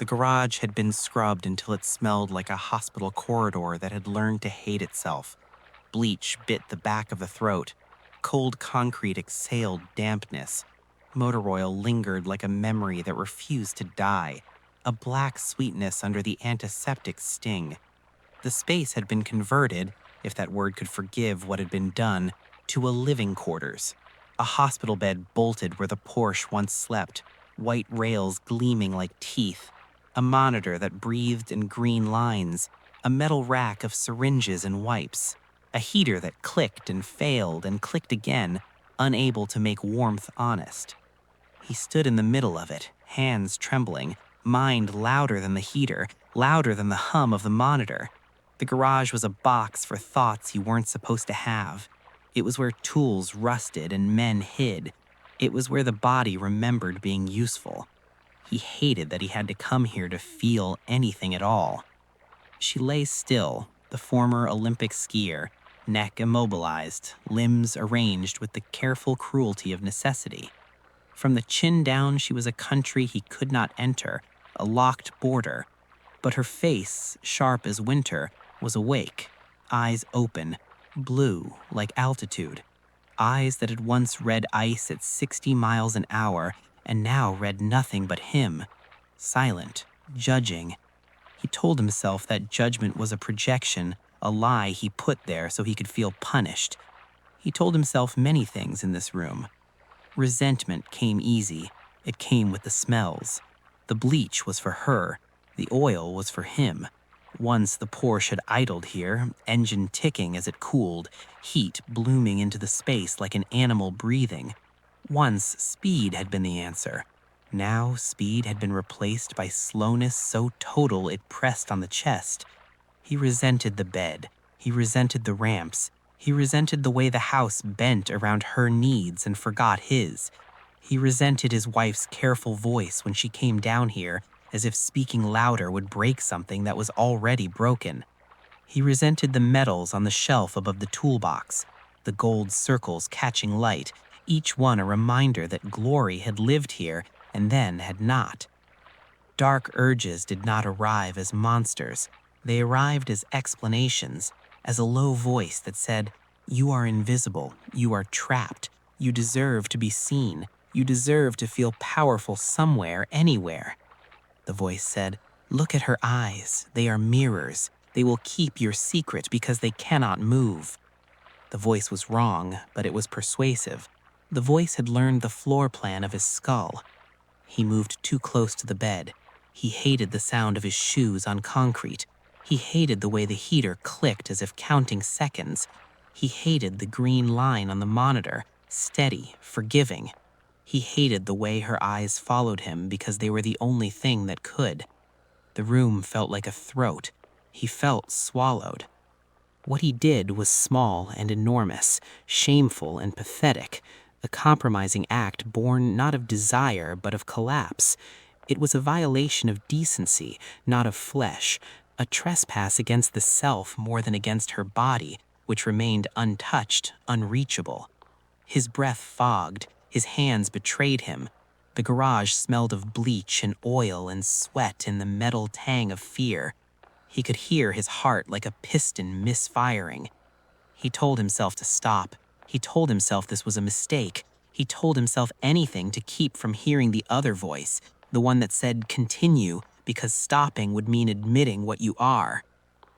The garage had been scrubbed until it smelled like a hospital corridor that had learned to hate itself. Bleach bit the back of the throat. Cold concrete exhaled dampness. Motor oil lingered like a memory that refused to die, a black sweetness under the antiseptic sting. The space had been converted, if that word could forgive what had been done, to a living quarters. A hospital bed bolted where the Porsche once slept, white rails gleaming like teeth, a monitor that breathed in green lines, a metal rack of syringes and wipes, a heater that clicked and failed and clicked again, unable to make warmth honest. He stood in the middle of it, hands trembling, mind louder than the heater, louder than the hum of the monitor. The garage was a box for thoughts you weren't supposed to have. It was where tools rusted and men hid. It was where the body remembered being useful. He hated that he had to come here to feel anything at all. She lay still, the former Olympic skier, neck immobilized, limbs arranged with the careful cruelty of necessity. From the chin down, she was a country he could not enter, a locked border. But her face, sharp as winter, was awake, eyes open, blue like altitude. Eyes that had once read ice at 60 miles an hour and now read nothing but him. Silent, judging. He told himself that judgment was a projection, a lie he put there so he could feel punished. He told himself many things in this room. Resentment came easy. It came with the smells. The bleach was for her. The oil was for him. Once the Porsche had idled here, engine ticking as it cooled, heat blooming into the space like an animal breathing. Once speed had been the answer. Now speed had been replaced by slowness so total it pressed on the chest. He resented the bed. He resented the ramps. He resented the way the house bent around her needs and forgot his. He resented his wife's careful voice when she came down here, as if speaking louder would break something that was already broken. He resented the medals on the shelf above the toolbox, the gold circles catching light, each one a reminder that glory had lived here and then had not. Dark urges did not arrive as monsters. They arrived as explanations, as a low voice that said, "You are invisible, you are trapped, you deserve to be seen, you deserve to feel powerful somewhere, anywhere." The voice said, "Look at her eyes, they are mirrors, they will keep your secret because they cannot move." The voice was wrong, but it was persuasive. The voice had learned the floor plan of his skull. He moved too close to the bed. He hated the sound of his shoes on concrete. He hated the way the heater clicked as if counting seconds. He hated the green line on the monitor, steady, forgiving. He hated the way her eyes followed him because they were the only thing that could. The room felt like a throat. He felt swallowed. What he did was small and enormous, shameful and pathetic, a compromising act born not of desire but of collapse. It was a violation of decency, not of flesh, a trespass against the self more than against her body, which remained untouched, unreachable. His breath fogged, his hands betrayed him. The garage smelled of bleach and oil and sweat and the metal tang of fear. He could hear his heart like a piston misfiring. He told himself to stop. He told himself this was a mistake. He told himself anything to keep from hearing the other voice, the one that said continue, because stopping would mean admitting what you are.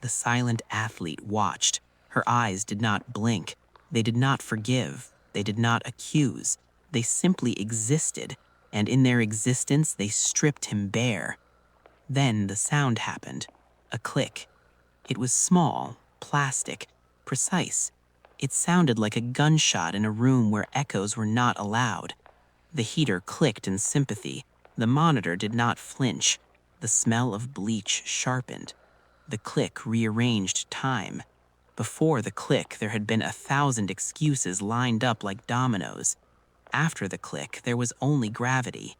The silent athlete watched. Her eyes did not blink. They did not forgive. They did not accuse. They simply existed, and in their existence they stripped him bare. Then the sound happened. A click. It was small, plastic, precise. It sounded like a gunshot in a room where echoes were not allowed. The heater clicked in sympathy. The monitor did not flinch. The smell of bleach sharpened. The click rearranged time. Before the click, there had been 1,000 excuses lined up like dominoes. After the click, there was only gravity.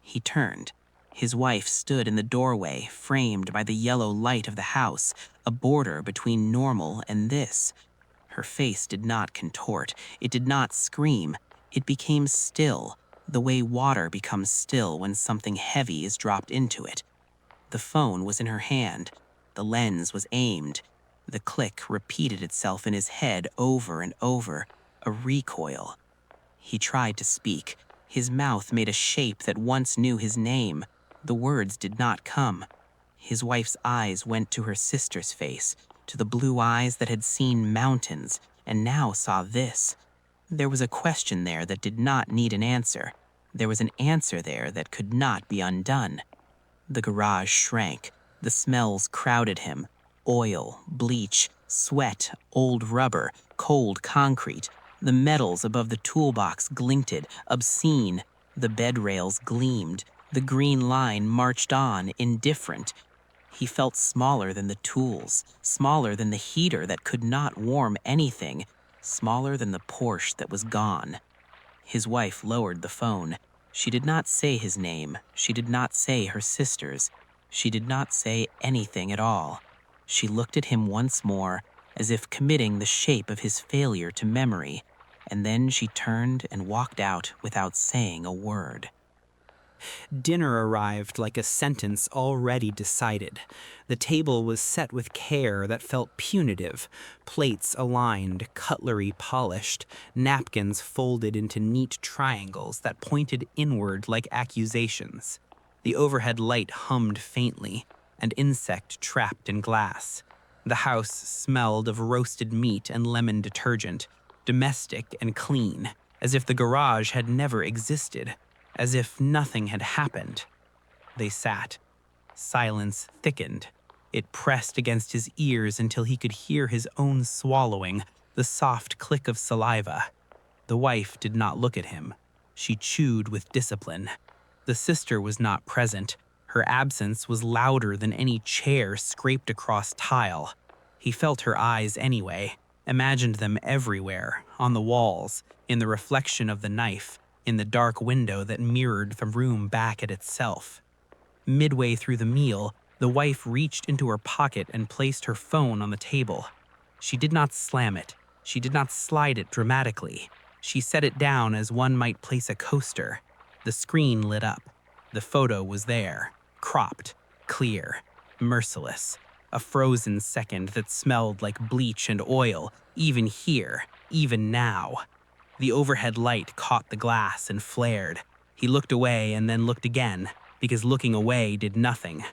He turned. His wife stood in the doorway, framed by the yellow light of the house, a border between normal and this. Her face did not contort. It did not scream. It became still, the way water becomes still when something heavy is dropped into it. The phone was in her hand. The lens was aimed. The click repeated itself in his head over and over, a recoil. He tried to speak. His mouth made a shape that once knew his name. The words did not come. His wife's eyes went to her sister's face, to the blue eyes that had seen mountains and now saw this. There was a question there that did not need an answer. There was an answer there that could not be undone. The garage shrank. The smells crowded him. Oil, bleach, sweat, old rubber, cold concrete. The metals above the toolbox glinted, obscene. The bed rails gleamed. The green line marched on, indifferent. He felt smaller than the tools, smaller than the heater that could not warm anything, smaller than the Porsche that was gone. His wife lowered the phone. She did not say his name. She did not say her sister's. She did not say anything at all. She looked at him once more, as if committing the shape of his failure to memory, and then she turned and walked out without saying a word. Dinner arrived like a sentence already decided. The table was set with care that felt punitive, plates aligned, cutlery polished, napkins folded into neat triangles that pointed inward like accusations. The overhead light hummed faintly, an insect trapped in glass. The house smelled of roasted meat and lemon detergent, domestic and clean, as if the garage had never existed. As if nothing had happened. They sat. Silence thickened. It pressed against his ears until he could hear his own swallowing, the soft click of saliva. The wife did not look at him. She chewed with discipline. The sister was not present. Her absence was louder than any chair scraped across tile. He felt her eyes anyway, imagined them everywhere, on the walls, in the reflection of the knife, in the dark window that mirrored the room back at itself. Midway through the meal, the wife reached into her pocket and placed her phone on the table. She did not slam it. She did not slide it dramatically. She set it down as one might place a coaster. The screen lit up. The photo was there, cropped, clear, merciless. A frozen second that smelled like bleach and oil, even here, even now. The overhead light caught the glass and flared. He looked away and then looked again, because looking away did nothing.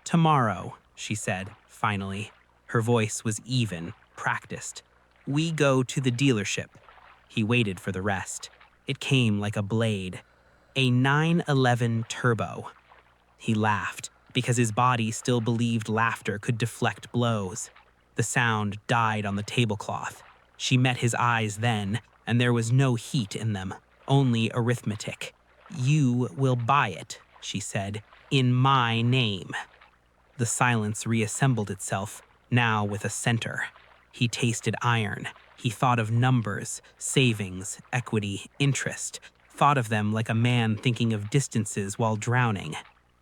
"Tomorrow," she said, finally. Her voice was even, practiced. "We go to the dealership." He waited for the rest. It came like a blade. A 911 Turbo. He laughed, because his body still believed laughter could deflect blows. The sound died on the tablecloth. She met his eyes then, and there was no heat in them, only arithmetic. "You will buy it," she said, "in my name." The silence reassembled itself, now with a center. He tasted iron. He thought of numbers, savings, equity, interest, thought of them like a man thinking of distances while drowning.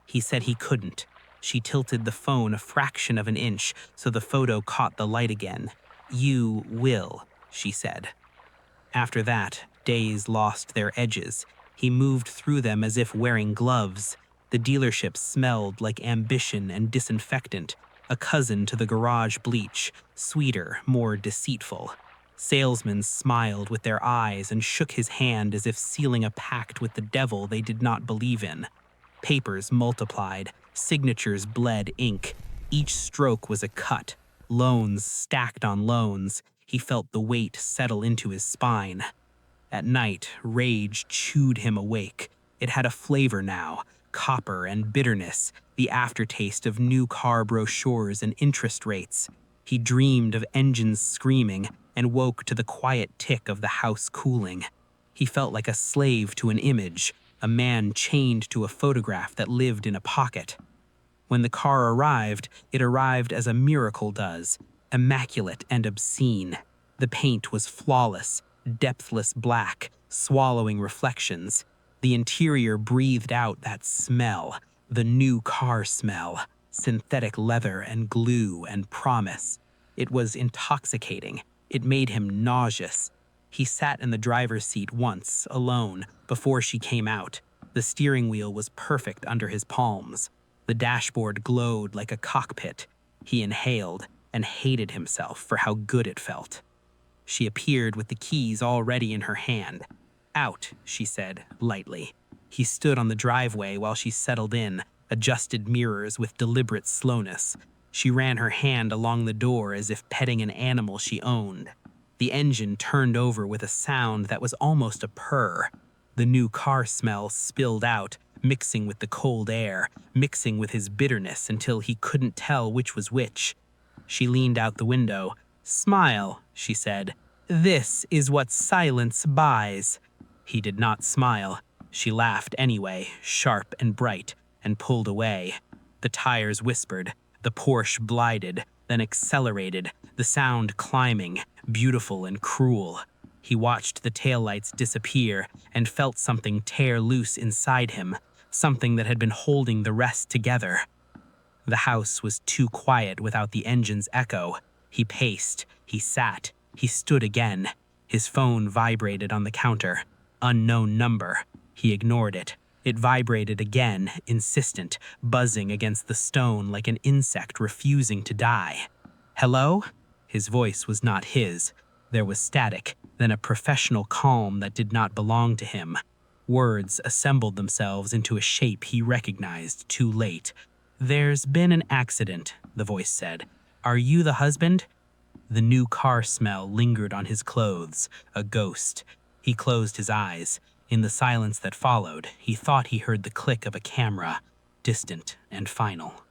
He said he couldn't. She tilted the phone a fraction of an inch so the photo caught the light again. "You will," she said. After that, days lost their edges. He moved through them as if wearing gloves. The dealership smelled like ambition and disinfectant, a cousin to the garage bleach, sweeter, more deceitful. Salesmen smiled with their eyes and shook his hand as if sealing a pact with the devil they did not believe in. Papers multiplied, signatures bled ink. Each stroke was a cut, loans stacked on loans. He felt the weight settle into his spine. At night, rage chewed him awake. It had a flavor now, copper and bitterness, the aftertaste of new car brochures and interest rates. He dreamed of engines screaming and woke to the quiet tick of the house cooling. He felt like a slave to an image, a man chained to a photograph that lived in a pocket. When the car arrived, it arrived as a miracle does, immaculate and obscene. The paint was flawless, depthless black, swallowing reflections. The interior breathed out that smell, the new car smell, synthetic leather and glue and promise. It was intoxicating. It made him nauseous. He sat in the driver's seat once, alone, before she came out. The steering wheel was perfect under his palms. The dashboard glowed like a cockpit. He inhaled and hated himself for how good it felt. She appeared with the keys already in her hand. "Out," she said, lightly. He stood on the driveway while she settled in, adjusted mirrors with deliberate slowness. She ran her hand along the door as if petting an animal she owned. The engine turned over with a sound that was almost a purr. The new car smell spilled out, mixing with the cold air, mixing with his bitterness until he couldn't tell which was which. She leaned out the window. "Smile," she said. "This is what silence buys." He did not smile. She laughed anyway, sharp and bright, and pulled away. The tires whispered. The Porsche blided, then accelerated, the sound climbing, beautiful and cruel. He watched the taillights disappear and felt something tear loose inside him, something that had been holding the rest together. The house was too quiet without the engine's echo. He paced, he sat, he stood again. His phone vibrated on the counter. Unknown number. He ignored it. It vibrated again, insistent, buzzing against the stone like an insect refusing to die. "Hello?" His voice was not his. There was static, then a professional calm that did not belong to him. Words assembled themselves into a shape he recognized too late. "There's been an accident," the voice said. "Are you the husband?" The new car smell lingered on his clothes, a ghost. He closed his eyes. In the silence that followed, he thought he heard the click of a camera, distant and final.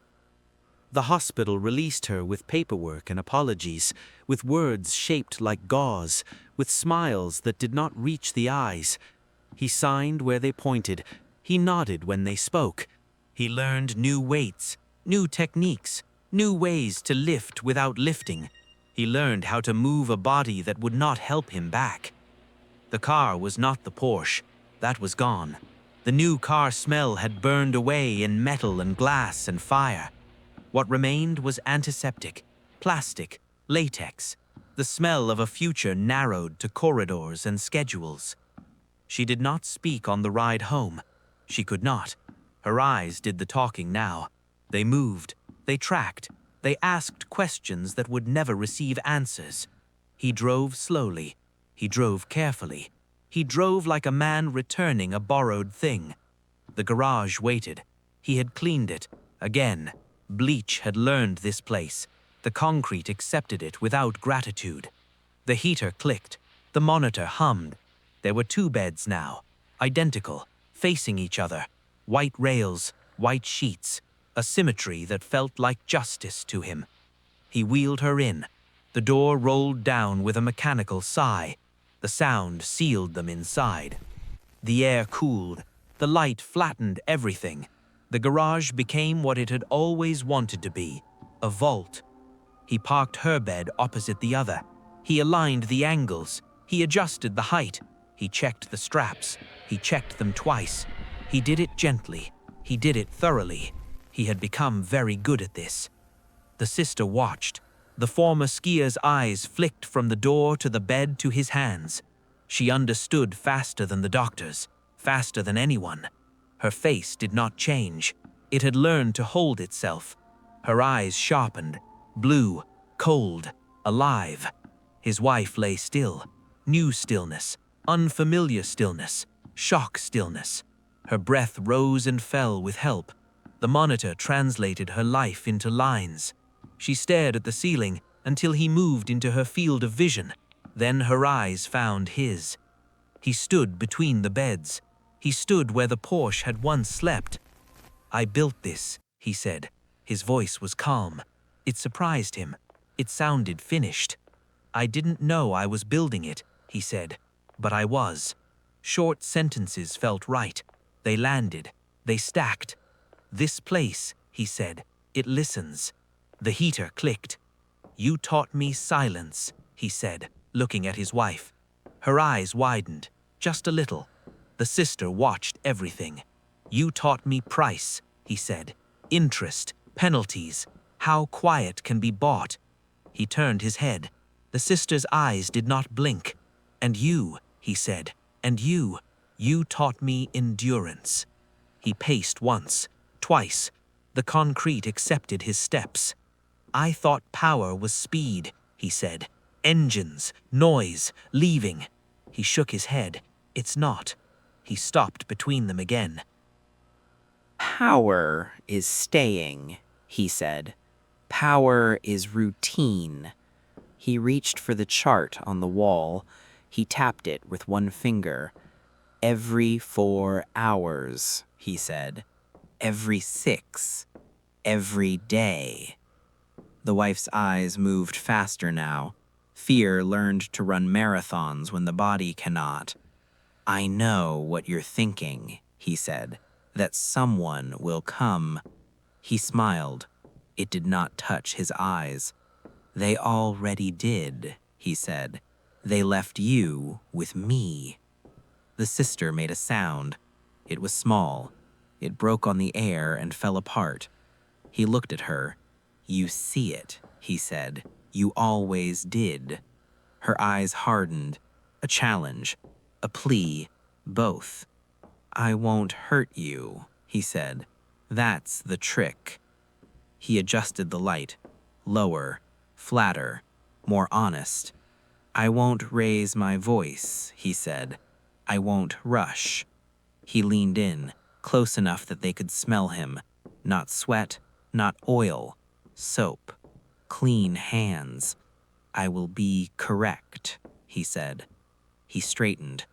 The hospital released her with paperwork and apologies, with words shaped like gauze, with smiles that did not reach the eyes. He signed where they pointed. He nodded when they spoke. He learned new weights, new techniques, new ways to lift without lifting. He learned how to move a body that would not help him back. The car was not the Porsche. That was gone. The new car smell had burned away in metal and glass and fire. What remained was antiseptic, plastic, latex, the smell of a future narrowed to corridors and schedules. She did not speak on the ride home. She could not. Her eyes did the talking now. They moved, they tracked, they asked questions that would never receive answers. He drove slowly. He drove carefully. He drove like a man returning a borrowed thing. The garage waited. He had cleaned it. Again, bleach had learned this place. The concrete accepted it without gratitude. The heater clicked. The monitor hummed. There were two beds now, identical, facing each other. White rails, white sheets, a symmetry that felt like justice to him. He wheeled her in. The door rolled down with a mechanical sigh. The sound sealed them inside. The air cooled. The light flattened everything. The garage became what it had always wanted to be, a vault. He parked her bed opposite the other. He aligned the angles. He adjusted the height. He checked the straps. He checked them twice. He did it gently. He did it thoroughly. He had become very good at this. The sister watched. The former skier's eyes flicked from the door to the bed to his hands. She understood faster than the doctors, faster than anyone. Her face did not change. It had learned to hold itself. Her eyes sharpened, blue, cold, alive. His wife lay still. New stillness, unfamiliar stillness, shock stillness. Her breath rose and fell with help. The monitor translated her life into lines. She stared at the ceiling until he moved into her field of vision. Then her eyes found his. He stood between the beds. He stood where the Porsche had once slept. "I built this," he said. His voice was calm. It surprised him. It sounded finished. "I didn't know I was building it," he said, "but I was." Short sentences felt right. They landed. They stacked. "This place," he said, "it listens." The heater clicked. "You taught me silence," he said, looking at his wife. Her eyes widened, just a little. The sister watched everything. "You taught me price," he said. "Interest, penalties, how quiet can be bought." He turned his head. The sister's eyes did not blink. "And you," he said, "and you taught me endurance." He paced once, twice. The concrete accepted his steps. "I thought power was speed," he said. "Engines, noise, leaving." He shook his head. "It's not." He stopped between them again. Power is staying, he said. Power is routine. He reached for the chart on the wall. He tapped it with one finger. Every 4 hours, he said. Every 6. Every day. The wife's eyes moved faster now. Fear learned to run marathons when the body cannot. "I know what you're thinking," he said, "that someone will come." He smiled. It did not touch his eyes. "They already did," he said. "They left you with me." The sister made a sound. It was small. It broke on the air and fell apart. He looked at her. "You see it," he said. "You always did." Her eyes hardened. A challenge. A plea. Both. "I won't hurt you," he said. "That's the trick." He adjusted the light. Lower. Flatter. More honest. "I won't raise my voice," he said. "I won't rush." He leaned in, close enough that they could smell him. Not sweat, not oil. Soap. Clean hands. "I will be correct," he said. He straightened.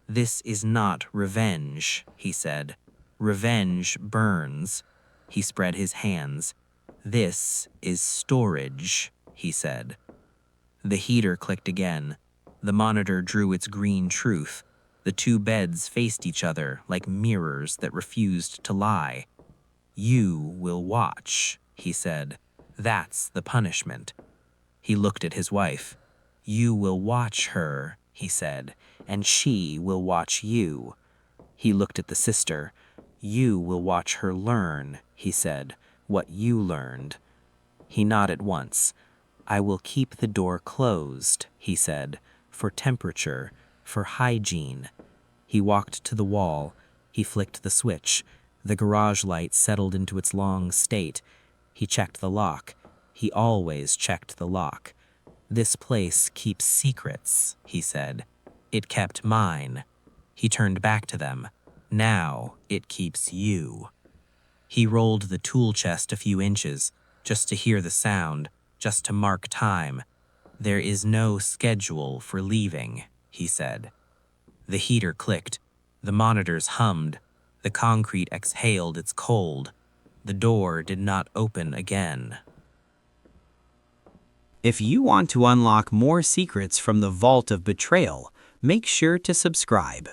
"This is not revenge," he said. "Revenge burns." He spread his hands. "This is storage," he said. The heater clicked again. The monitor drew its green truth. The two beds faced each other like mirrors that refused to lie. "You will watch," he said. "That's the punishment." He looked at his wife. "You will watch her," he said, "and she will watch you." He looked at the sister. "You will watch her learn," he said, "what you learned." He nodded once. "I will keep the door closed," he said, "for temperature, for hygiene." He walked to the wall. He flicked the switch. The garage light settled into its long state. He checked the lock. He always checked the lock. "This place keeps secrets," he said. "It kept mine." He turned back to them. "Now it keeps you." He rolled the tool chest a few inches, just to hear the sound, just to mark time. "There is no schedule for leaving," he said. The heater clicked. The monitors hummed. The concrete exhaled its cold. The door did not open again. If you want to unlock more secrets from the Vault of Betrayal, make sure to subscribe.